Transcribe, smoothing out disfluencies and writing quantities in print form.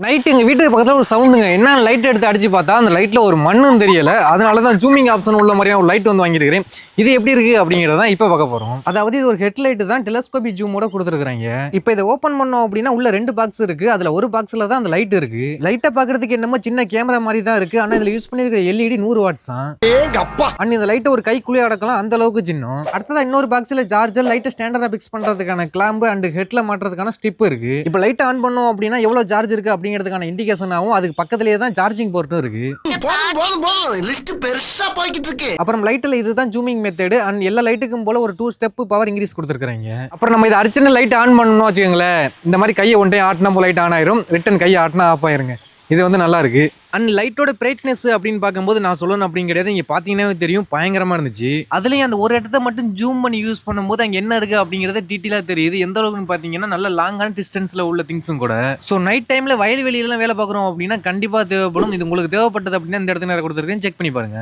Night எங்க வீட்டுக்கு பக்கத்துல ஒரு சவுண்டுங்க. என்ன லைட் எடுத்து அடிச்சு பார்த்தா அந்த லைட்ல ஒரு மண்ணும் தெரியல. அதனால தான் ஜூமிங் ஆப்ஷன் உள்ள மாதிரியான ஒரு லைட் வந்து வாங்கியிருக்கிறேன். இது எப்படி இருக்கு அப்படிங்கறத தான் இப்ப பார்க்க போறோம். அதாவது இது ஒரு ஹெட்லைட் தான் டெலஸ்கோபிக் ஜூமோட கொடுத்துருக்காங்க. இப்போ இதை ஓபன் பண்ணோம் அப்படின்னா உள்ள 2 பாக்ஸ் இருக்கு. அதுல ஒரு பாக்ஸ்ல தான் அந்த லைட் இருக்கு. லைட்டை பாக்குறதுக்கு என்னமோ சின்ன கேமரா மாதிரி தான் இருக்கு. ஆனா இதுல யூஸ் பண்ணிருக்கிற எல்இடி 100 வாட்ஸ் தான். அண்ட் இந்த லைட்டை ஒரு கைக்குள்ளே அடக்கலாம், அந்த அளவுக்கு சின்னம். அடுத்ததா இன்னொரு பாக்ஸ்ல சார்ஜர், லைட்டை ஸ்டாண்டர்டா பிக்ஸ் பண்றதுக்கான கிளாம்பு அண்ட் ஹெட்ல மாட்டுறதுக்கான ஸ்டிப் இருக்கு. இப்போ லைட் ஆன் பண்ணோம் அப்படின்னா எவ்வளவு சார்ஜ் இருக்கு அப்படிங்கிறதுக்கான இண்டிகேஷன் ஆகும். அதுக்கு பக்கத்துலயே தான் சார்ஜிங் போர்ட்டும் இருக்கு. லிஸ்ட் பெருசா போய்கிட்டு இருக்கு. அப்புறம் லைட்ல இதுதான் ஜூமிங் மெத்தட். அண்ட் எல்லா லைட்டுக்கும் போல ஒரு 2 ஸ்டெப் பவர் இன்க்ரீஸ் கொடுத்துருக்காங்க. அப்புறம் நம்ம இதை அடிச்சுன்னு லைட் ஆன் பண்ணணும் வச்சுக்கோங்களேன், இந்த மாதிரி கையை ஒன்றே ஆட்டினா போல லைட் ஆன் ஆயிரும், ரிட்டன் கையை ஆட்டினா ஆஃப் ஆயிருங்க. இது வந்து நல்லா இருக்கு. அண்ட் லைட்டோட பிரைட்னஸ் அப்படின்னு பார்க்கும்போது நான் சொல்லணும் அப்படின்னு கிடையாது, இங்க பாத்தீங்கன்னா தெரியும் பயங்கரமா இருந்துச்சு. அதுலயும் அந்த ஒரு இடத்த மட்டும் ஜூம் பண்ணி யூஸ் பண்ணும்போது அங்க என்ன இருக்கு அப்படிங்கறத டீட்டெயிலா தெரியுது. எந்த அளவுக்கு பாத்தீங்கன்னா நல்ல லாங்கான டிஸ்டன்ஸ்ல உள்ள திங்ஸும் கூட. ஸோ நைட் டைம்ல வயல்வெளியெல்லாம் வேலை பார்க்குறோம் அப்படின்னா கண்டிப்பா தேவைப்படும். இது உங்களுக்கு தேவைப்பட்டது அப்படின்னா இந்த இடத்துல கொடுத்துருக்கேன், செக் பண்ணி பாருங்க.